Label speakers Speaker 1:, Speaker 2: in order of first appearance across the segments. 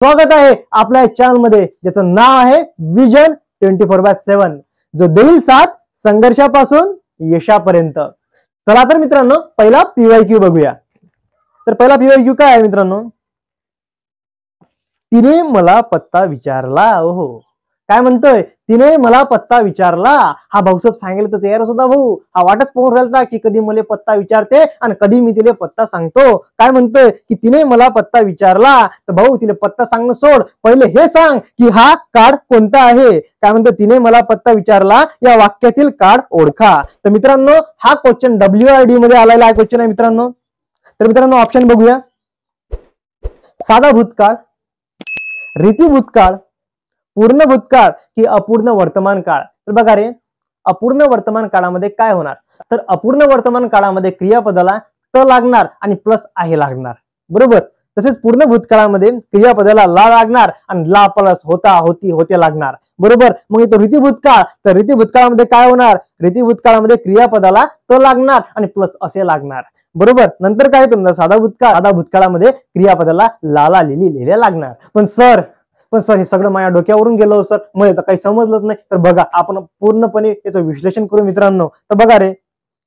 Speaker 1: स्वागत आहे आपल्या चॅनल मध्ये, ज्याचं नाव आहे विजन 24/7, जो देईल साथ संघर्षापासून यशापर्यंत। चला तर मित्रांनो, पहिला पीवायक्यू बघूया। तर पहिला पीवायक्यू काय आहे मित्रांनो, तिने मला पत्ता विचारला। ओहो, काय म्हणतोय, तिने मला पत्ता विचारला। हा भाऊसाहेब सांगितलं तर तयारच होता भाऊ। हा वाटच पाहून राहिला की कधी मला पत्ता विचारते आणि कधी मी तिला पत्ता सांगतो। काय म्हणतोय की तिने मला पत्ता विचारला। तर भाऊ, तिला पत्ता सांगणं सोड, पहिले हे सांग की हा कार्ड कोणता आहे। काय म्हणतो, तिने मला पत्ता विचारला, या वाक्यातील कार्ड ओळखा। तर मित्रांनो, हा क्वेश्चन WRD मध्ये आलेला हा क्वेश्चन आहे मित्रांनो। तर मित्रांनो, ऑप्शन बघूया। साधा भूतकाळ, रीती भूतकाळ, पूर्ण भूतकाळ की अपूर्ण वर्तमान काळ। तर बघा रे, अपूर्ण वर्तमान काळामध्ये काय होणार, तर अपूर्ण वर्तमान काळामध्ये क्रियापदाला त लागणार आणि प्लस आहे लागणार, बरोबर। तसेच पूर्ण भूतकाळामध्ये क्रियापदाला ला लागणार आणि ला प्लस होता होती होते लागणार, बरोबर। मग येतो रीती भूतकाळ, तर रीती भूतकाळामध्ये काय होणार, रीती भूतकाळामध्ये क्रियापदाला त लागणार आणि प्लस असे लागणार, बरोबर। नंतर काय येतो साधा भूतकाळ, साधा भूतकाळामध्ये क्रियापदाला लाला लिहिलेल्या लागणार। पण सर हे सगळं माझ्या डोक्यावरून गेलो सर, मला तर काही समजलंच नाही। तर बघा, आपण पूर्णपणे याचं विश्लेषण करू मित्रांनो। तर बघा रे,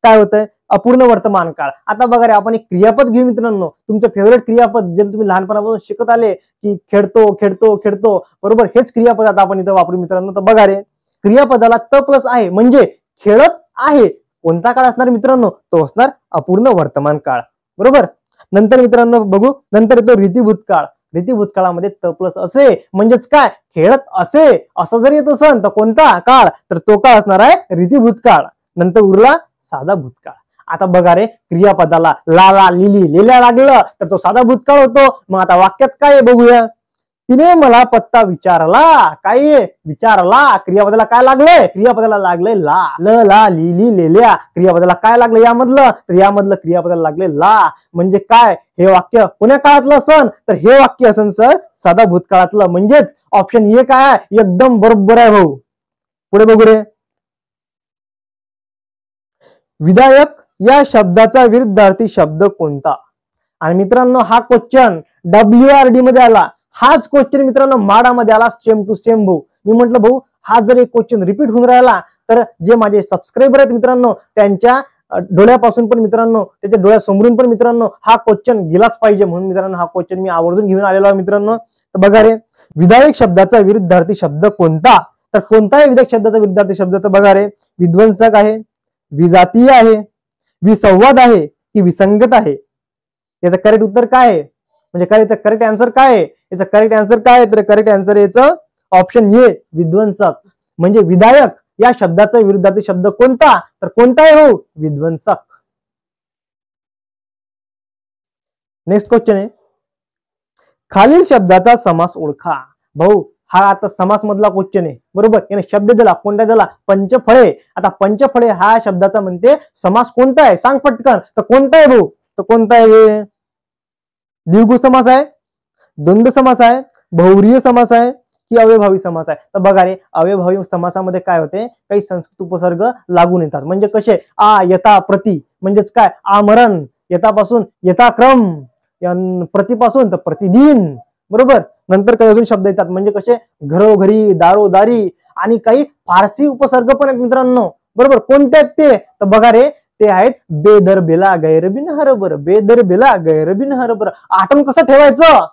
Speaker 1: काय होतंय, अपूर्ण वर्तमान काळ। आता बघा रे, आपण एक क्रियापद घेऊ मित्रांनो, तुमचं फेवरेट क्रियापद, जे तुम्ही लहानपणापासून शिकत आले की खेळतो खेळतो खेळतो, बरोबर। हेच क्रियापद आता आपण इथं वापरू मित्रांनो। तर बघा रे, क्रियापदाला त प्लस आहे म्हणजे खेळत आहे, कोणता काळ असणार मित्रांनो, तो असणार अपूर्ण वर्तमान काळ, बरोबर। नंतर मित्रांनो बघू, नंतर येतो रीती भूतकाळ। रीती भूतकाळामध्ये त प्लस असे म्हणजेच काय, खेळत असे असं जर येत असेल तर कोणता काळ, तर तो काळ असणार आहे रीती भूतकाळ। नंतर उरला साधा भूतकाळ। आता बघा रे, क्रियापदाला ला लिहिलेल्या लागलं तर तो साधा भूतकाळ होतो। मग आता वाक्यात काय बघूया, तिने मला पत्ता विचारला। काय विचारला, क्रियापदाला काय लागले, क्रियापदाला लागले ला, ला लिहिलेल्या। क्रियापदाला काय लागलं यामधलं, तर यामधलं क्रियापदाला लागले ला, म्हणजे काय, हे वाक्य कोण्या काळातलं असन, तर हे वाक्य असन सर साधा भूतकाळातलं। म्हणजेच ऑप्शन हे काय, एकदम बरोबर आहे भाऊ। पुढे बघू रे, विधायक या शब्दाचा विरुद्धार्थी शब्द कोणता। आणि मित्रांनो, हा क्वेश्चन WRD मध्ये आला। हाच क्वेश्चन मित्रांनो माडामध्ये आला, सेम टू सेम भाऊ। मी म्हंटल भाऊ, हा जर एक क्वेश्चन रिपीट होऊन राहिला तर जे माझे सबस्क्रायबर आहेत मित्रांनो, त्यांच्या डोळ्यापासून पण मित्रांनो, त्याच्या डोळ्यासमोरून पण मित्रांनो हा क्वेश्चन गेलाच पाहिजे, म्हणून मित्रांनो हा क्वेश्चन मी आवर्जून घेऊन आलेलो आहे मित्रांनो। तर बघा रे, विधायक शब्दाचा विरुद्धार्थी शब्द कोणता, तर कोणता आहे विधायक शब्दाचा विरुद्धार्थी शब्द, तर बघा रे, विध्वंसक आहे, विजातीय आहे, विसंवाद आहे की विसंगत आहे। याचं करेक्ट उत्तर काय आहे, म्हणजे काय याचं करेक्ट आन्सर काय आहे, याचं करेक्ट आन्सर काय आहे, तर करेक्ट आन्सर याचं ऑप्शन ए विध्वंसक। म्हणजे विधायक या शब्दाचा विरुद्धार्थी शब्द कोणता, तर कोणता आहे हो, विध्वंसक। नेक्स्ट क्वेश्चन आहे, खालील शब्दाचा समास ओळखा। भाऊ, हा आता समास मधला क्वेश्चन आहे, बरोबर। याने शब्द दिला, कोणता दिला, पंचफळे। आता पंचफळे हा शब्दाचा म्हणते समास कोणता आहे, सांग पटकन, तर कोणता आहे भाऊ, तर कोणता आहे, द्विगु समास आहे, द्वंद्व समास आहे, बहुव्रीही समास आहे की अव्ययभावी समास आहे। तर बघा रे, अव्ययभावी समासामध्ये काय होते, काही संस्कृत उपसर्ग लागून येतात, म्हणजे कसे, आ यथा प्रति म्हणजेच काय, आमरण, यथापासून यथाक्रम, प्रतिपासून तर प्रतिदिन, बरोबर। नंतर काही अजून शब्द येतात, म्हणजे कसे, घरोघरी, दारोदारी, आणि काही फारसी उपसर्ग पण आहेत मित्रांनो, बरोबर। कोणते आहेत ते, तर बघा रे, ते आहेत बेदरबेला गैरबिन हरबर, बेदरबेला गैरबिन हरबर। आठवण कसं ठेवायचं,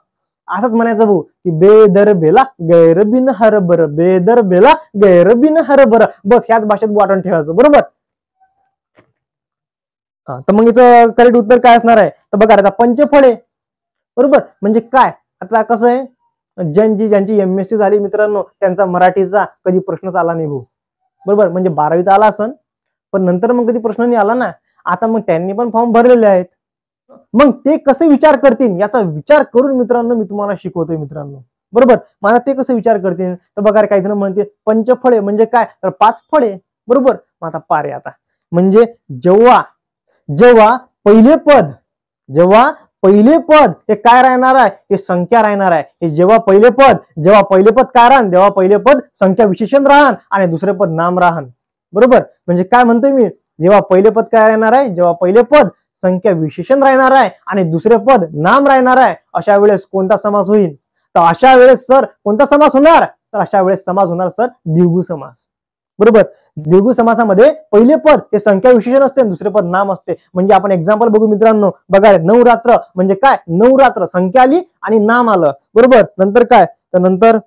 Speaker 1: असंच म्हणायचं भाऊ की बेदरबेला गैरबिन हरबर, बेदरबेला गैरबिन हरबर, बस ह्याच भाषेत आठवण ठेवायचं, बरोबर। तर मग याचं करेक्ट उत्तर काय असणार आहे, तर बघा आता पंचफळे, बरोबर, म्हणजे काय, आता कसं आहे, ज्यांची MSc झाली मित्रांनो, त्यांचा मराठीचा कधी प्रश्नच आला नाही भाऊ, बरोबर। म्हणजे 12वीत आला असन, पण नंतर मग कधी प्रश्न नाही आला ना। आता मग त्यांनी पण फॉर्म भरलेले आहेत, मग ते कसे विचार करतील याचा विचार करून मित्रांनो मी तुम्हाला शिकवतोय मित्रांनो, बरोबर। मला ते कसे विचार करतील, तर बघा काही जण म्हणते पंचफळे म्हणजे काय, तर 5 फळे, बरोबर। मग आता पारे, आता म्हणजे जेव्हा जेव्हा पहिले पद हे काय राहणार आहे, हे संख्या राहणार आहे। हे जेव्हा पहिले पद काय राहण, तेव्हा पहिले पद संख्या विशेषण राहण आणि दुसरे पद नाम राहण, बरोबर। म्हणजे काय म्हणतोय मी, जेव्हा पहिले पद काय राहणार आहे, जेव्हा पहिले पद संख्या विशेषण राहणार आहे आणि दुसरे पद नाम राहणार आहे, अशा वेळेस कोणता समास होईल, तर अशा वेळेस सर कोणता समास होणार, तर अशा वेळेस समास होणार सर द्विगु समास. बरोबर. द्विगु समासामध्ये पहिले पद हे संख्या विशेषण असते, दुसरे पद नाम असते. म्हणजे आपण एक्झाम्पल बघू मित्रांनो. बघा नवरात्र म्हणजे काय, नवरात्र संख्या आली आणि नाम आलं. बरोबर. नंतर काय, तर नंतर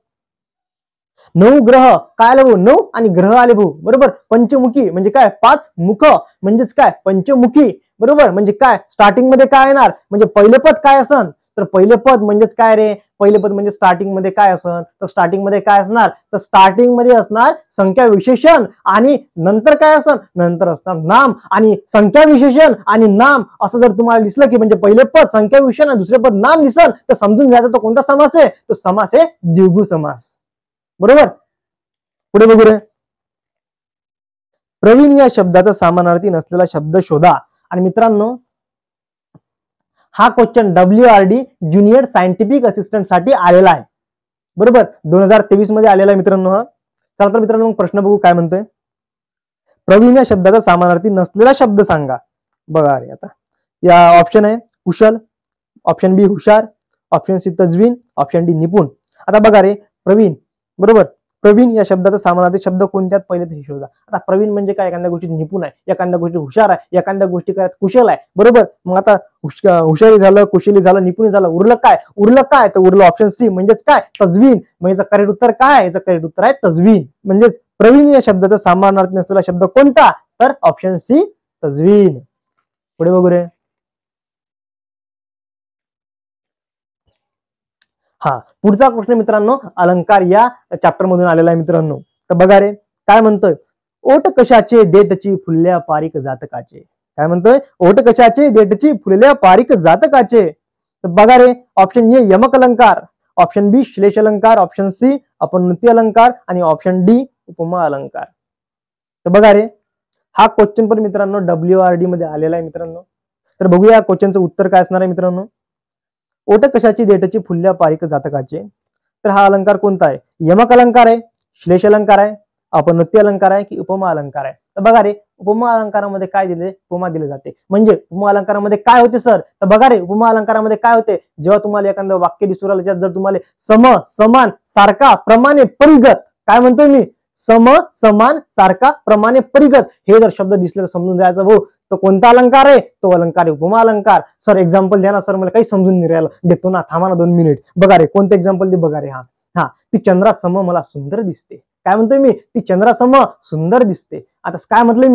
Speaker 1: नऊ ग्रह काय आले भाऊ, नऊ आणि ग्रह आले भाऊ. बरोबर. पंचमुखी म्हणजे काय, पाच मुख म्हणजेच काय पंचमुखी. बरोबर. म्हणजे काय, स्टार्टिंग मध्ये काय येणार, म्हणजे पहिले पद काय असन, तर पहिले पद म्हणजेच काय रे, पहिले पद म्हणजे स्टार्टिंग मध्ये काय असन, तर स्टार्टिंग मध्ये काय असणार, तर स्टार्टिंग मध्ये असणार संख्या विशेषण आणि नंतर काय असन, नंतर असणार नाम. आणि संख्या विशेषण आणि नाम असं जर तुम्हाला दिसलं की म्हणजे पहिले पद संख्या विशेषण आणि दुसरे पद नाम दिसल, तर समजून घ्यायचा तो कोणता समास आहे, तो समास आहे द्विगु समास. बरोबर. पुढे बघू रे. प्रवीण या शब्दाचा समानार्थी नसलेला शब्द शोधा. आणि मित्रांनो हा question WRD junior scientific assistant साठी आलेला आहे. बरोबर. 2023 मध्ये आलेला आहे मित्रांनो हा. चला तर मित्रांनो मग प्रश्न बघू काय म्हणतोय. प्रवीण या शब्दाचा समानार्थी नसलेला शब्द सांगा. बघा रे आता या ऑप्शन आहे कुशल, ऑप्शन बी हुशार, ऑप्शन सी तजवीन, ऑप्शन डी निपुण. आता बघा रे प्रवीण. बरोबर. प्रवीण या शब्दाचा समानार्थी शब्द कोणत्यात पहिले ते शोधा. आता प्रवीण म्हणजे काय, एखाद्या गोष्टीत निपुण आहे, एखाद्या गोष्टी हुशार आहे, एखाद्या गोष्टी काय कुशल आहे. बरोबर. मग आता हुशारी झालं, कुशली झालं, निपुण झालं, उरलं काय, तर उरलं ऑप्शन सी म्हणजेच काय तजवीन. म्हणजे करेक्ट उत्तर काय, याचं करेक्ट उत्तर आहे तजवीन. म्हणजेच प्रवीण या शब्दाचा समानार्थी नसलेला शब्द कोणता, तर ऑप्शन सी तजवीन. पुढे बघू रे. हा पुढचा प्रश्न मित्रांनो अलंकार या चॅप्टर मधून आलेला आहे मित्रांनो. तर बघा रे काय म्हणतोय, ओट कशाचे देठची फुलल्या पारिक जातकाचे. काय म्हणतोय, ओट कशाचे देठची फुलल्या पारिक जातकाचे. तर बघा रे ऑप्शन ए यमक अलंकार, ऑप्शन बी श्लेष अलंकार, ऑप्शन सी अपनुती अलंकार आणि ऑप्शन डी उपमा अलंकार. तर बघा रे हा क्वेश्चन पण मित्रांनो WRD मध्ये आलेला आहे मित्रांनो. तर बघूया क्वेश्चनचं उत्तर काय असणार आहे मित्रांनो. ओट कशाची देठची फुलल्या पारिक जातकाचे. तर हा अलंकार कोणता आहे, यमक अलंकार आहे, श्लेष अलंकार आहे, अपनुती अलंकार आहे की उपमा अलंकार आहे. तर बघा रे उपमा अलंकारामध्ये काय दिले, उपमा दिले जाते. म्हणजे उपमा अलंकारामध्ये काय होते सर, तर बघा रे उपमा अलंकारामध्ये काय होते, जेव्हा तुम्हाला एखादं वाक्य दिसू राहिलं जर तुम्हाला सम, समान, सारखा, प्रमाणे, परिगत, काय म्हणतोय मी, सम, समान, सारखा, प्रमाणे, परिगत हे जर शब्द दिसले तर समजून जायचं भाऊ तो कोणता अलंकार आहे, तो अलंकार आहे उपमा अलंकार. सर एक्झाम्पल द्या ना सर, मला काही समजून नाही राहिलं. देतो ना, थांबा ना 2 मिनिट. बघा रे कोणतं एक्झाम्पल दे. बघा रे हा ती चंद्रासम मला सुंदर दिसते. काय म्हणतोय मी, ती चंद्रासम सुंदर दिसते. आता काय म्हटलंय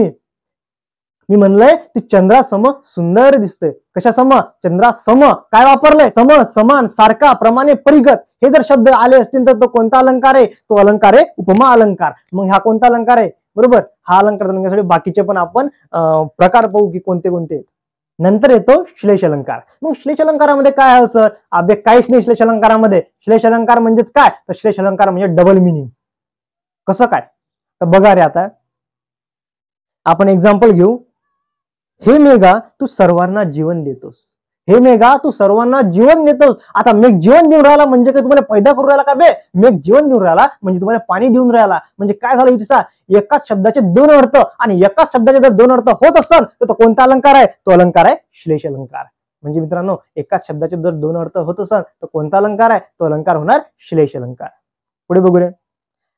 Speaker 1: मी म्हणलंय ती चंद्रासम सुंदर दिसते. कशासम, चंद्रासम. काय वापरलंय, सम, समान, सारखा, प्रमाणे, परिगत हे जर शब्द आले असतील तर तो कोणता अलंकार आहे, तो अलंकार आहे उपमा अलंकार. मग हा कोणता अलंकार आहे, बरोबर. हा अलंकार करण्यासाठी बाकीचे पण आपण प्रकार पाहू की कोणते कोणते. नंतर येतो श्लेष अलंकार. मग श्लेष अलंकारामध्ये काय आहे सर, अभ्य काहीच नाही श्लेष अलंकारामध्ये. श्लेष अलंकार म्हणजेच काय, तर श्लेष अलंकार म्हणजे डबल मिनिंग. कसं काय, तर बघा रे आता आपण एक्झाम्पल घेऊ. हे मेघा तू सर्वांना जीवन देतोस. हे मेघा तू सर्वांना जीवन देतोस. आता मेघ जीवन देऊन राहिला म्हणजे काय तुम्हाला पैदा करून राहिला का बे, मेघ जीवन देऊन राहिला म्हणजे तुम्हाला पाणी देऊन राहिला. म्हणजे काय झालं इथं, एकाच शब्दाचे 2 अर्थ आणि एकाच शब्दाचे जर 2 अर्थ होत असेल तर तो कोणता अलंकार आहे, तो अलंकार आहे श्लेष अलंकार. म्हणजे मित्रांनो एकाच शब्दाचे जर 2 अर्थ होत असेल तर कोणता अलंकार आहे, तो अलंकार होणार श्लेष अलंकार. पुढे बघू रे.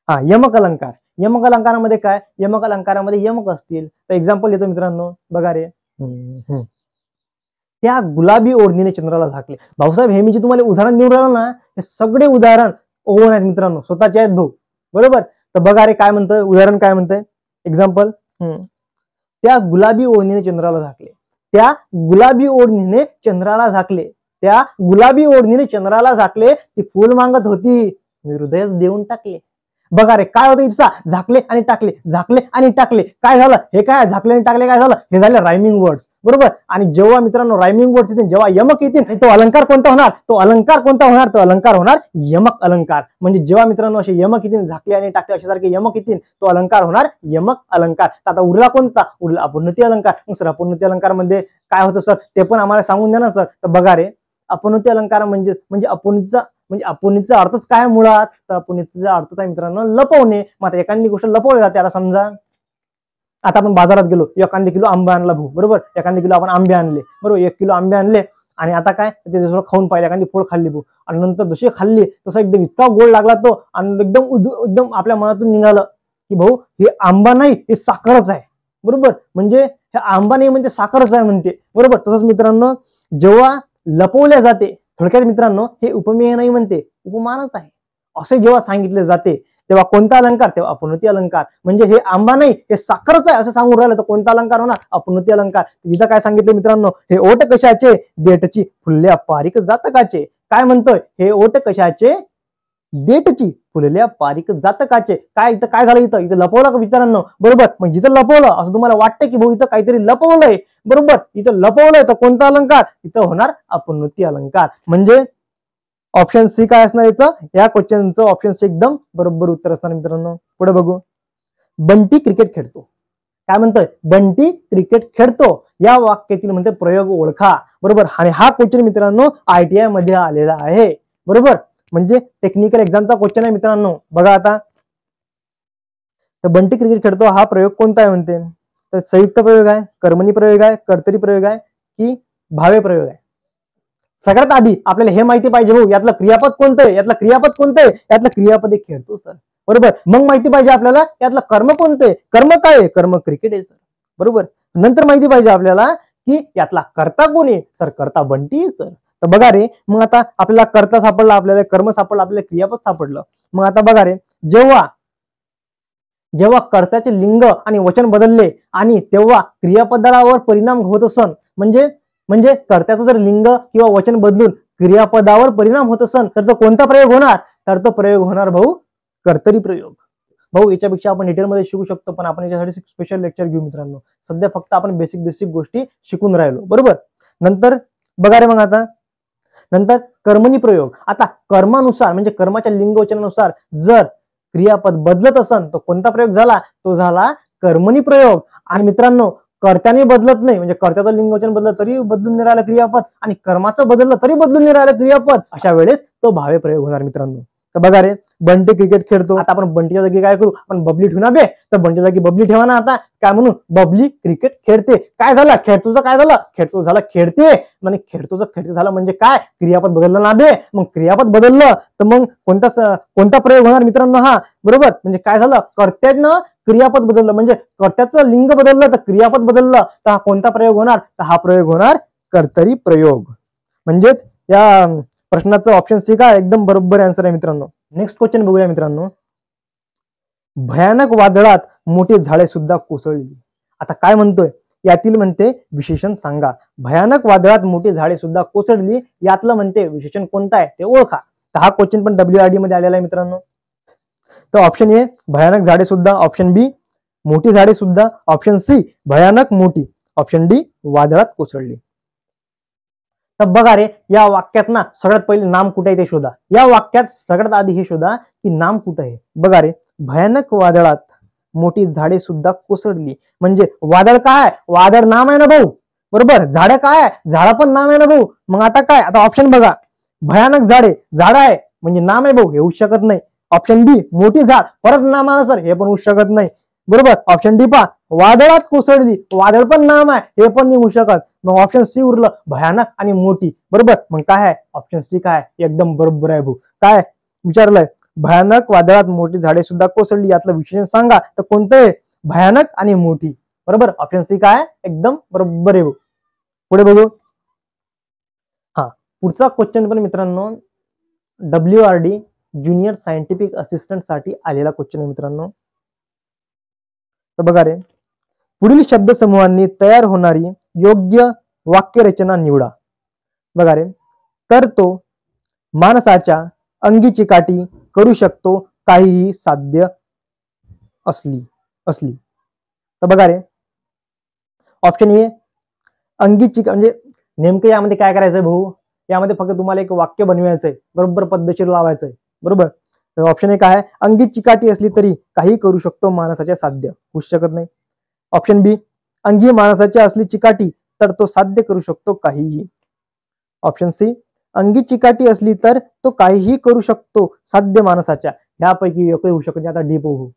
Speaker 1: यमक अलंकार. यमक अलंकारामध्ये काय, यमक अलंकारामध्ये यमक असतील. तर एक्झाम्पल देतो मित्रांनो. बघा रे त्या गुलाबी ओढणीने चंद्राला झाकले. भाऊसाहेब हे मी जे तुम्हाला उदाहरण देऊन राहिलो ना, हे सगळे उदाहरण ओव्हन आहेत मित्रांनो, स्वतःचे आहेत भाऊ. बरोबर. तर बघा रे काय म्हणतोय उदाहरण, काय म्हणतंय एक्झाम्पल. त्या गुलाबी ओढणीने चंद्राला झाकले. त्या गुलाबी ओढणीने चंद्राला झाकले. त्या गुलाबी ओढणीने चंद्राला झाकले. ती फुल मागत होती, मी हृदयच देऊन टाकले. बघा रे काय होतं इथसा, झाकले आणि टाकले, झाकले आणि टाकले. काय झालं, हे काय झाकले आणि टाकले काय झालं, हे झाले रायमिंग वर्ड्स. बरोबर. आणि जेव्हा मित्रांनो रायमिंग वर्ड्स येतील, जेव्हा यमक येतील, तो अलंकार कोणता होणार, तो अलंकार कोणता होणार, तो अलंकार होणार यमक अलंकार. म्हणजे जेव्हा मित्रांनो असे यमक येतील, झाकले आणि टाकले अशा सारखे यमक येतील, तो अलंकार होणार यमक अलंकार. आता उरला कोणता, उरला अपनुती अलंकार. मग सर अपनुती अलंकार मध्ये काय होतं सर, ते पण आम्हाला सांगून द्या ना सर. तर बघा रे अपनुती अलंकार म्हणजे अपनुतीचा अर्थच काय मुळात, तर अपनुतीचा अर्थच आहे मित्रांनो लपवणे. मग आता एखादी गोष्ट लपवली जाते. आता समजा आता आपण बाजारात गेलो, 1 किलो आंबा आणला भाऊ. बरोबर. 1 किलो आपण आंबे आणले. बरोबर. 1 किलो आंबे आणले आणि आता काय ते दुसरं खाऊन पाहिलं एखादी फळ खाल्ली भाऊ आणि नंतर जशी खाल्ली तसं एकदम इतका गोड लागला तो आणि एकदम आपल्या मनातून निघालं की भाऊ हे आंबा नाही हे साखरच आहे. बरोबर, म्हणजे हे आंबा नाही म्हणजे साखरच आहे म्हणते. बरोबर, तसंच मित्रांनो जेव्हा लपवल्या जाते, थोडक्यात मित्रांनो हे उपमेय नाही म्हणते, उपमानच आहे असे जेव्हा सांगितले जाते तेव्हा कोणता अलंकार? तेव्हा अपूर्णती अलंकार. म्हणजे हे आंबा नाही हे साखरच आहे असं सांगून राहिलं तर कोणता अलंकार होणार? अपूर्णती अलंकार. इथं काय सांगितलं मित्रांनो? हे ओठ कशाचे? देठची फुलल्या पारिक जातकाचे. काय म्हणतोय? हे ओठ कशाचे? देठची फुलल्या पारिक जातकाचे. काय इथं काय झालं? इथं लपवलं का मित्रांनो? बरोबर, मग जिथं लपवलं असं तुम्हाला वाटतं की भाऊ इथं काहीतरी लपवलंय, बरोबर, इथं लपवलंय तर कोणता अलंकार? इथं होणार अपूर्णती अलंकार. म्हणजे ऑप्शन सी काय असणार याचं? या क्वेश्चनचं ऑप्शन सी एकदम बरोबर उत्तर असणार मित्रांनो. पुढे बघू. बंटी क्रिकेट खेळतो. काय म्हणतोय? बंटी क्रिकेट खेळतो. या वाक्यातील म्हणते प्रयोग ओळखा. बरोबर, आणि हा क्वेश्चन मित्रांनो ITI मध्ये आलेला आहे. बरोबर, म्हणजे टेक्निकल एक्झामचा क्वेश्चन आहे मित्रांनो. बघा आता, तर बंटी क्रिकेट खेळतो हा प्रयोग कोणता आहे म्हणते? तर संयुक्त प्रयोग आहे, कर्मणी प्रयोग आहे, कर्तरी प्रयोग आहे की भावे प्रयोग आहे? सगळ्यात आधी आपल्याला हे माहिती पाहिजे भाऊ यातलं क्रियापद कोणतं आहे? यातलं क्रियापद कोणतं आहे? यातलं क्रियापद खेळतो सर. बरोबर, मग माहिती पाहिजे आपल्याला यातलं कर्म कोणतं आहे? कर्म काय आहे? कर्म क्रिकेट आहे सर. बरोबर, नंतर माहिती पाहिजे आपल्याला की यातला कर्ता कोण आहे? सर कर्ता बंटी आहे सर. तर बघा रे, मग आता आपल्याला कर्ता सापडला, आपल्याला कर्म सापडलं, आपल्याला क्रियापद सापडलं. मग आता बघा रे, जेव्हा कर्त्याचे लिंग आणि वचन बदलले आणि तेव्हा क्रियापदावर परिणाम होत असन, म्हणजे कर्त्याचं जर लिंग किंवा वचन बदलून क्रियापदावर परिणाम होत असन तर तो कोणता प्रयोग होणार? तर तो प्रयोग होणार भाऊ कर्तरी प्रयोग. भाऊ याच्यापेक्षा आपण डिटेलमध्ये शिकू शकतो पण आपण याच्यासाठी स्पेशल लेक्चर घेऊ मित्रांनो. सध्या फक्त आपण बेसिक गोष्टी शिकून राहिलो. बरोबर, नंतर बघा रे, मग आता नंतर कर्मणी प्रयोग. आता कर्मानुसार म्हणजे कर्माच्या लिंग वचनानुसार जर क्रियापद बदलत असन तर कोणता प्रयोग झाला? तो झाला कर्मणी प्रयोग. आणि मित्रांनो कर्त्याने बदलत नाही म्हणजे कर्त्याचं लिंग वचन बदललं तरी बदलून नाही राहिलं क्रियापद आणि कर्माचं बदललं तरी बदलून नाही राहिलं क्रियापद, अशा वेळेस तो भावे प्रयोग होणार मित्रांनो. तर बघा रे, बंटी क्रिकेट खेळतो. आता आपण बंटीच्या जागी काय करू? आपण बबली ठेवू ना बे, तर बंटीच्या जागी बबली ठेवा ना. आता काय म्हणून? बबली क्रिकेट खेळते. काय झालं? खेळतोचं काय झालं? खेळतो झालं खेळते. म्हणजे खेळतोचं खेळते झालं म्हणजे काय? क्रियापद बदललं ना बे. मग क्रियापद बदललं तर मग कोणता प्रयोग होणार मित्रांनो? हा बरोबर, म्हणजे काय झालं? कर्त्यानं क्रियापद बदललं म्हणजे कर्त्याचं लिंग बदललं तर क्रियापद बदललं तर हा कोणता प्रयोग होणार? तर हा प्रयोग होणार कर्तरी प्रयोग. म्हणजेच या प्रश्नाचं ऑप्शन सी काय एकदम बरोबर आन्सर आहे मित्रांनो. नेक्स्ट क्वेश्चन बघूया मित्रांनो. भयानक वादळात मोठी झाडे सुद्धा कोसळली. आता काय म्हणतोय? यातील म्हणते विशेषण सांगा. भयानक वादळात मोठी झाडे सुद्धा कोसळली, यातलं म्हणते विशेषण कोणतं आहे ते ओळखा. तर हा क्वेश्चन पण WRD मध्ये आलेला आहे मित्रांनो. तर ऑप्शन ए भयानक झाडे सुद्धा, ऑप्शन बी मोठी झाडे सुद्धा, ऑप्शन सी भयानक मोठी, ऑप्शन डी वादळात कोसळली. तर बघा रे, या वाक्यात ना सगळ्यात पहिले नाम कुठे आहे ते शोधा. या वाक्यात सगळ्यात आधी हे शोधा की नाम कुठे आहे. बघा रे, भयानक वादळात मोठी झाडे सुद्धा कोसळली म्हणजे वादळ काय? वादळ नाम आहे ना भाऊ. बरोबर, झाड काय? झाड पण नाम आहे ना भाऊ. मग आता काय? आता ऑप्शन बघा, भयानक झाडे, झाड आहे म्हणजे नाम आहे भाऊ, हे होऊ शकत नाही. ऑप्शन बी मोठी झाड, परत नाम आलं सर, हे पण होऊ शकत नाही. बरोबर, ऑप्शन डी पा वादळात कोसळली, वादळ पण नाम आहे, हे पण नाही होऊ शकत. मग ऑप्शन सी उरलं भयानक आणि मोठी. बरोबर, मग काय आहे? ऑप्शन सी काय? एकदम बरोबर आहे भाऊ. काय विचारलंय? भयानक वादळात मोठी झाडे सुद्धा कोसळली, यातलं विशेषण सांगा. तर कोणतं आहे? भयानक आणि मोठी. बरोबर, ऑप्शन सी काय? एकदम बरोबर आहे भाऊ. पुढे बघू. हा पुढचा क्वेश्चन पण मित्रांनो WRD ज्युनियर सायंटिफिक असिस्टंट साठी आलेला क्वेश्चन आहे मित्रांनो. तर बघा रे, पुढील शब्द समूहांनी तयार होणारी योग्य वाक्यरचना निवडा. बघा रे, तर तो माणसाच्या अंगीची काठी करू शकतो काहीही साध्य असली. तर बघा रे, ऑप्शन ए अंगीची म्हणजे नेमकं यामध्ये काय करायचंय भाऊ? यामध्ये फक्त तुम्हाला एक वाक्य बनवायचंय, बरोबर पद्धतशीर लावायचंय. बरोबर, तर ऑप्शन ए काय आहे? अंगीची काठी असली तरी काही करू शकतो माणसाच्या साध्य होऊ शकत नाही. ऑप्शन बी अंगी माणसाची असली चिकाटी तर तो साध्य करू शकतो काहीही. ऑप्शन सी अंगी चिकाटी असली तर तो काहीही करू शकतो साध्य माणसाच्या. यापैकी एकही होऊ शकत नाही. आता डी बघू.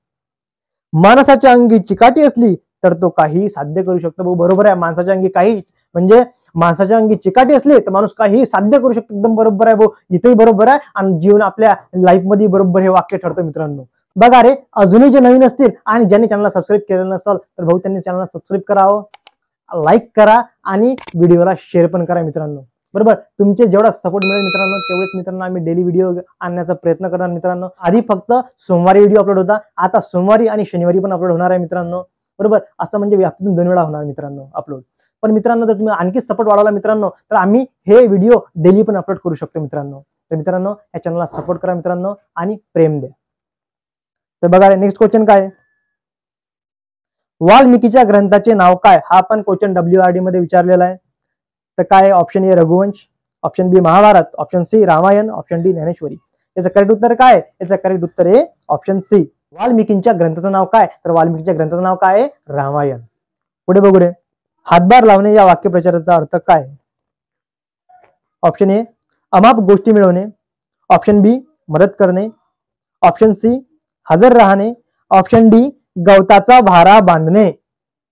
Speaker 1: माणसाच्या अंगी चिकाटी असली तर तो काहीही साध्य करू शकतो. बरोबर आहे, माणसाच्या अंगी काही म्हणजे माणसाच्या अंगी चिकाटी असली तर माणूस काहीही साध्य करू शकतो. एकदम बरोबर आहे भाऊ, इथेही बरोबर आहे आणि जीवन आपल्या लाईफ मध्ये बरोबर हे वाक्य ठरतं मित्रांनो. बघा रे, अजूनही जे नवीन असतील आणि ज्यांनी चॅनलला सबस्क्राईब केलेलं नसेल तर भाऊ त्यांनी चॅनलला सबस्क्राईब करावं, लाईक करा आणि व्हिडिओला शेअर पण करा मित्रांनो. बरोबर, तुमचे जेवढा सपोर्ट मिळेल मित्रांनो तेवढेच मित्रांनो आम्ही डेली व्हिडिओ आणण्याचा प्रयत्न करणार मित्रांनो. आधी फक्त सोमवारी व्हिडिओ अपलोड होता, आता सोमवारी आणि शनिवारी पण अपलोड होणार आहे मित्रांनो. बरोबर, असं म्हणजे हफ्त्यातून 2 वेळा होणार मित्रांनो अपलोड. पण मित्रांनो जर तुम्ही आणखी सपोर्ट वाढवला मित्रांनो तर आम्ही हे व्हिडिओ डेली पण अपलोड करू शकतो मित्रांनो. तर मित्रांनो या चॅनलला सपोर्ट करा मित्रांनो आणि प्रेम द्या. तर बघा नेक्स्ट क्वेश्चन काय, वाल्मिकीच्या ग्रंथाचे नाव काय? हा पण क्वेश्चन WRD मध्ये विचारलेला आहे. तर काय, option A Raghuvansh, option B Mahabharata, option C Ramayana, option D Dnyaneshwari. याचं करेक्ट उत्तर काय? याचं करेक्ट उत्तर आहे ऑप्शन सी. वाल्मिकींच्या ग्रंथाचं नाव काय? तर वाल्मिकीच्या ग्रंथाचं नाव काय आहे? रामायण. पुढे बघू रे, हातभार लावणे या वाक्यप्रचाराचा अर्थ काय? ऑप्शन ए अमाप गोष्टी मिळवणे, ऑप्शन बी मदत करणे, ऑप्शन सी हजर राहणे, ऑप्शन डी गवताचा भारा बांधणे.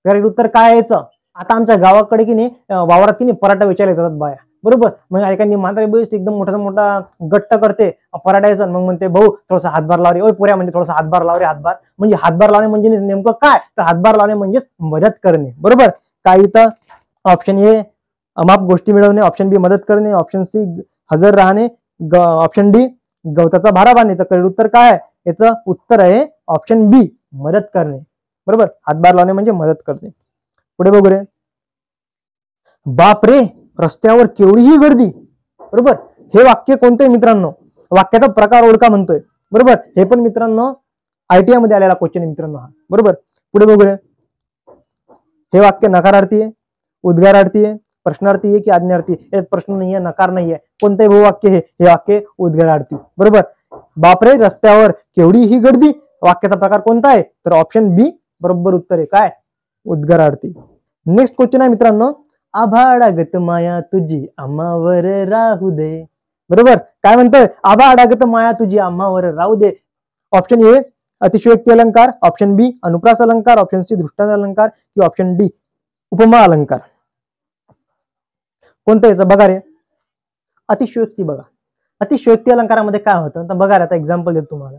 Speaker 1: करेक्ट उत्तर काय यायचं? आता आमच्या गावाकडे की नाही वावरात की नाही पराठा वेचायला येतात बाया. बरोबर, मग एखादी म्हातारी बस एकदम मोठा गट्ट करते पराठ्याचा, मग म्हणते भाऊ थोडासा हातभार लाव रे, ओय पोऱ्या म्हणजे थोडासा हातभार लाव रे. हातभार म्हणजे हातभार लावणे म्हणजे नेमकं काय? तर हातभार लावणे म्हणजे मदत करणे. बरोबर, काय इथं ऑप्शन ए अमाप गोष्टी मिळवणे, ऑप्शन बी मदत करणे, ऑप्शन सी हजर राहणे, ऑप्शन डी गवताचा भारा बांधणे. करेक्ट उत्तर काय? याचं उत्तर आहे ऑप्शन बी मदत करणे. बरोबर, हातभार लावणे म्हणजे मदत करणे. पुढे बघू रे, बाप रे रस्त्यावर केवढीही गर्दी. बरोबर, हे वाक्य कोणतं आहे मित्रांनो? वाक्याचा प्रकार ओळखा म्हणतोय. बरोबर, हे पण मित्रांनो ITI मध्ये आलेला क्वेश्चन आहे मित्रांनो हा. बरोबर, पुढे बघू रे, हे वाक्य नकारार्थी आहे, उद्गारार्थी आहे, प्रश्नार्थी आहे की आज्ञार्थी? यात प्रश्न नाहीये, नकार नाहीये, कोणतंही भाऊ वाक्य हे वाक्य उद्गारार्थी. बरोबर, बापरे रस्त्यावर केवढीही गर्दी, वाक्याचा प्रकार कोणता आहे? तर ऑप्शन बी बरोबर उत्तर आहे काय? उद्गारार्थी. नेक्स्ट क्वेश्चन आहे मित्रांनो, आभाळागत माया तुझी आम्हावर राहू दे. बरोबर, काय म्हणतोय? आभाळागत माया तुझी आम्हावर राहू दे. ऑप्शन ए अतिशयोक्ती अलंकार, ऑप्शन बी अनुप्रास अलंकार, ऑप्शन सी दृष्टांत अलंकार की ऑप्शन डी उपमा अलंकार. कोणतं याचं? बघा रे, अतिशयोक्ती. बघा अतिशयोक्ती अलंकारामध्ये काय होतं तर बघा रे, आता एक्झाम्पल देतो तुम्हाला.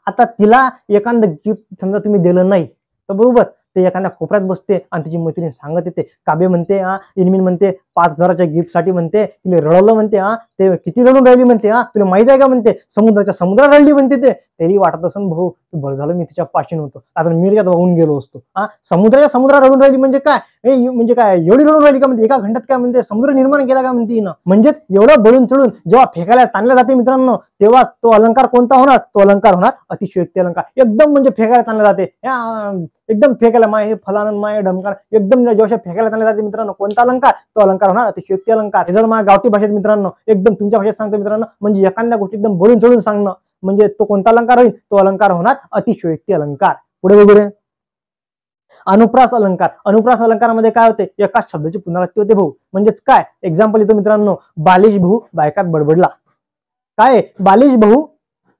Speaker 1: आता तिला एखादं गिफ्ट समजा तुम्ही दिलं नाही तर बरोबर ते एखाद्या कोपऱ्यात बसते आणि तिची मैत्रीण सांगत येते, काबे म्हणते इनमिन म्हणते 5,000च्या गिफ्ट साठी म्हणते, तिला रडवलं म्हणते, ते किती रडून राहिली म्हणते, तुला माहित आहे का म्हणते, समुद्रात रडली म्हणते. ते तरी वाटत असं भाऊ बरं झालं मी तिच्या पाशीन होतो, आता मी त्यात वाहून गेलो असतो. समुद्रात रडून राहिली म्हणजे काय? म्हणजे काय एवढी रडून राहिली का म्हणते? एका घंट्यात काय म्हणते समुद्र निर्माण केला का म्हणते ना? म्हणजेच एवढं बळून चढून जेव्हा फेकायला ताणल्या जाते मित्रांनो तेव्हा तो अलंकार कोणता होणार? तो अलंकार होणार अतिशयोक्ती अलंकार. एकदम म्हणजे फेकायला ताणल्या जाते, एकदम फेकायला माय हे फलान माय ढमकार, एकदम जेव्हा फेकायला ताणल्या जाते मित्रांनो कोणता अलंकार? तो अलंकार होणार अतिशयोक्ती अलंकार. जर माझ्या गावठी भाषेत मित्रांनो एकदम तुमच्या भाषेत सांगतो मित्रांनो, म्हणजे एखाद्या गोष्टी एकदम बळून चढून सांगणं म्हणजे तो कोणता अलंकार होईल? तो अलंकार होणार अतिशयोक्ती अलंकार. पुढे वगैरे अनुप्रास अलंकार. अनुप्रास अलंकारामध्ये काय होते? एकाच शब्दाची पुनरावृत्ती होते भाऊ. म्हणजेच काय? एक्झाम्पल येतो मित्रांनो, बालिश भाऊ बायकात बडबडला. काय? बालिश भाऊ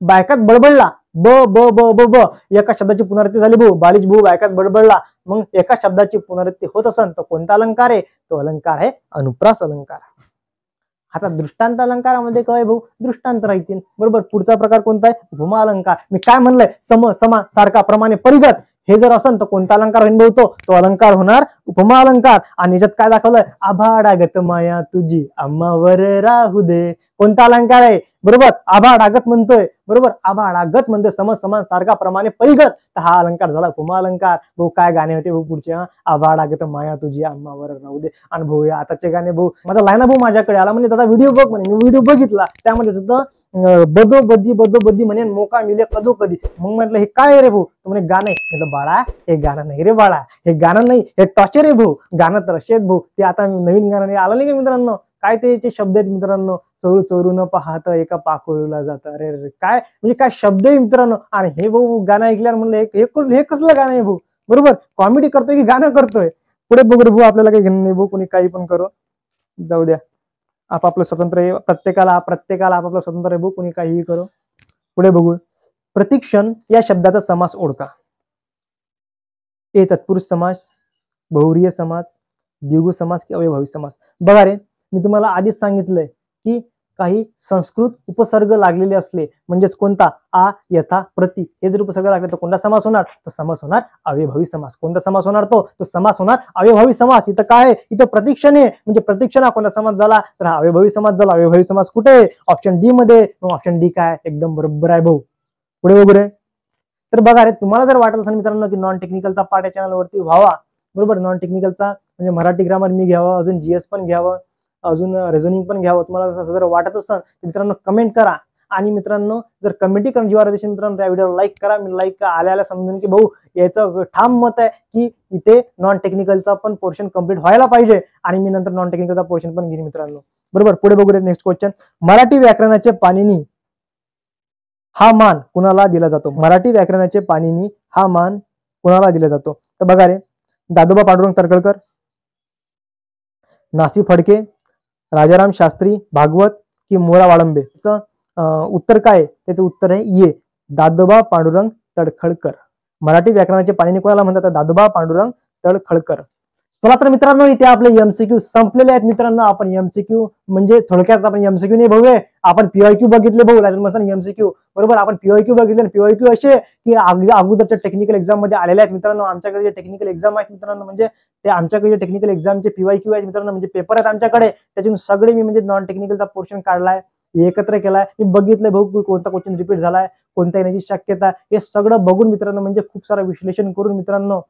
Speaker 1: बायकात बडबडला. ब ब ब ब ब एका शब्दाची पुनरावृत्ती झाली भाऊ, बालिश भाऊ बायकात बडबडला. मग एका शब्दाची पुनरावृत्ती होत असेल तर कोणता अलंकार आहे? तो अलंकार आहे अनुप्रास अलंकार. आता दृष्टांत अलंकारामध्ये काय भाऊ? दृष्टांत राहतील. बरोबर, पुढचा प्रकार कोणता आहे? उपमा अलंकार. मी काय म्हणलंय? सम समा सारखा प्रमाणे परिगत हे जर असेल तर कोणता अलंकार होईल? तो अलंकार होणार उपमा अलंकार. आणि याच्यात काय दाखवलंय? आभाळागत माया तुझी आम्हावर राहू दे. कोणता अलंकार आहे? बरोबर, आभाळागत म्हणतोय. बरोबर, आभाळागत म्हणतोय सम समान सारखा प्रमाणे परिगत, तर हा अलंकार झाला उपमा अलंकार. भाऊ काय गाणे होते भाऊ पुढचे? आभाळागत माया तुझी आम्हावर राहू दे. आणि भाऊ आताचे गाणे भाऊ माझा लाईना भाऊ माझ्याकडे आला म्हणजे दादा व्हिडिओ बघ म्हणे. मी व्हिडिओ बघितला, त्यामध्ये होतं बदो बदी म्हणे मोका मिले कदो कधी. मग म्हटलं हे काय रे भाऊ? तो म्हणे गाणं आहे. बाळा हे गाणं नाही रे बाळा, हे गाणं नाही, हे टॉर्चर आहे भाऊ. गाणं तर असे भाऊ, ते आता नवीन गाणं नाही आलं नाही का मित्रांनो? काय त्याचे शब्द आहेत मित्रांनो? चोरू चोरू न पाहत एका पाखरूला जात. अरे काय म्हणजे काय शब्द आहे मित्रांनो? आणि हे भाऊ गाणं ऐकल्यावर म्हणलं हे कसलं गाणं आहे भाऊ? बरोबर, कॉमेडी करतोय की गाणं करतोय? पुढे बघू रे भाऊ, आपल्याला काही घेणं नाही भाऊ, कोणी काही पण करो, जाऊ द्या, आपापलं स्वतंत्र आहे. प्रत्येकाला आपापलं स्वतंत्र आहे भाऊ, कोणी काहीही करो. पुढे बघू, प्रतिक्षण या शब्दाचा समास ओळखा. ए तत्पुरुष समास, बहुव्रीही समास, द्विगु समास की अव्ययभावी समास. बघा रे, मी तुम्हाला आधीच सांगितलंय की काही संस्कृत उपसर्ग लागलेले असले म्हणजेच कोणता आ, यथा, प्रति हे जर उपसर्ग लागले तर कोणता समास होणार? तो समास होणार अव्ययभावी समास. कोणता समास होणार? तो समास होणार अव्ययभावी समास. इथं काय आहे? इथं प्रतीक्षण आहे, म्हणजे प्रतीक्षणा कोणता समास झाला तर हा अव्ययभावी समास झाला. अव्ययभावी समास कुठे? ऑप्शन डी मध्ये. ऑप्शन डी काय? एकदम बरोबर आहे भाऊ. पुढे बघू रे. तर बघा रे, तुम्हाला जर वाटत असेल मित्रांनो की नॉन टेक्निकलचा पार्ट या चॅनलवरती व्हावा, बरोबर, नॉन टेक्निकलचा म्हणजे मराठी ग्रामर मी घ्यावं, अजून जीएस पण घ्यावं, अजून रिझनिंग पण घ्यावं, तुम्हाला असं जर वाटत असेल तर मित्रांनो कमेंट करा. आणि मित्रांनो जर कमेंटी करून जीवावर असेल मित्रांनो त्या व्हिडिओला लाईक करा. मी लाईक आल्याला समजून की भाऊ याचं ठाम मत आहे की इथे नॉन टेक्निकलचा पण पोर्शन कंप्लीट व्हायला पाहिजे आणि मी नंतर नॉन टेक्निकलचा पोर्शन पण घेईन मित्रांनो. बरोबर, पुढे बघूया नेक्स्ट क्वेश्चन. मराठी व्याकरणाचे पाणिनी हा मान कुणाला दिला जातो? मराठी व्याकरणाचे पाणिनी हा मान कुणाला दिला जातो? तर बघा रे, दादोबा पांडुरंग तर्खडकर, नासी फडके, राजाराम शास्त्री भागवत की मोरा वाळंबे? उत्तर काय? त्याचं उत्तर आहे ये, दादोबा पांडुरंग तळखडकर. मराठी व्याकरणाचे पाणिनी कोणाला म्हणतात? दादोबा पांडुरंग तळखडकर. चला तर मित्रांनो इथे आपले एमसीक्यू संपलेले आहेत मित्रांनो. आपण एमसीक्यू म्हणजे थोडक्यात आपण एमसीक्यू नाही बघूया, आपण पीवायक्यू बघितले भाऊ. एमसीक्यू बरोबर, आपण पीवायक्यू बघितले. पीवायक्यू असे की अगोदरच्या टेक्निकल एक्झाम मध्ये आलेले आहेत मित्रांनो. आमच्याकडे जे टेक्निकल एक्झाम आहेत मित्रांनो, म्हणजे ते आमच्याकडे जे टेक्निकल एक्झामचे पीवायक्यू आहेत मित्रांनो, म्हणजे पेपर आहेत आमच्याकडे, त्यातून सगळे मी म्हणजे नॉन टेक्निकलचा पोर्शन काढलाय, एकत्र केलाय. मी बघितलंय भाऊ कोणता क्वेश्चन रिपीट झालाय, कोणत्या येण्याची शक्यता, हे सगळं बघून मित्रांनो म्हणजे खूप सारं विश्लेषण करून मित्रांनो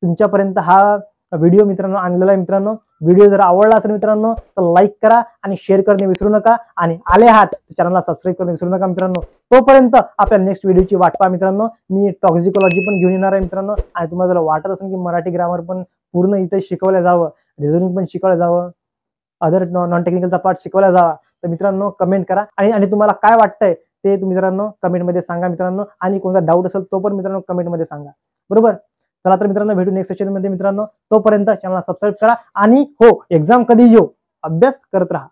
Speaker 1: तुमच्यापर्यंत हा व्हिडिओ मित्रांनो आणलेला आहे मित्रांनो. व्हिडिओ जर आवडला असेल मित्रांनो तर लाईक करा आणि शेअर करणे विसरू नका. आणि आले आहात चॅनलला सबस्क्राईब करणे विसरू नका मित्रांनो. तोपर्यंत आपल्या नेक्स्ट व्हिडिओची वाट पहा मित्रांनो. मी टॉक्झिकॉलॉजी पण घेऊन येणार आहे मित्रांनो. आणि तुम्हाला जर वाटत असेल की मराठी ग्रामर पण पूर्ण इथे शिकवलं जावं, रिझनिंग पण शिकवलं जावं, अदर नॉन टेक्निकलचा पार्ट शिकवला जावा, तर मित्रांनो कमेंट करा. आणि तुम्हाला काय वाटतंय ते तुम्ही मित्रांनो कमेंटमध्ये सांगा मित्रांनो. आणि कोणता डाऊट असेल तो पण मित्रांनो कमेंटमध्ये सांगा. बरोबर, चला तर मित्रांनो भेटू नेक्स्ट सेशन मध्ये मित्रांनो. तोपर्यंत चॅनलला सबस्क्राईब करा. आणि हो, एक्झाम कधी येऊ, अभ्यास करत राहा.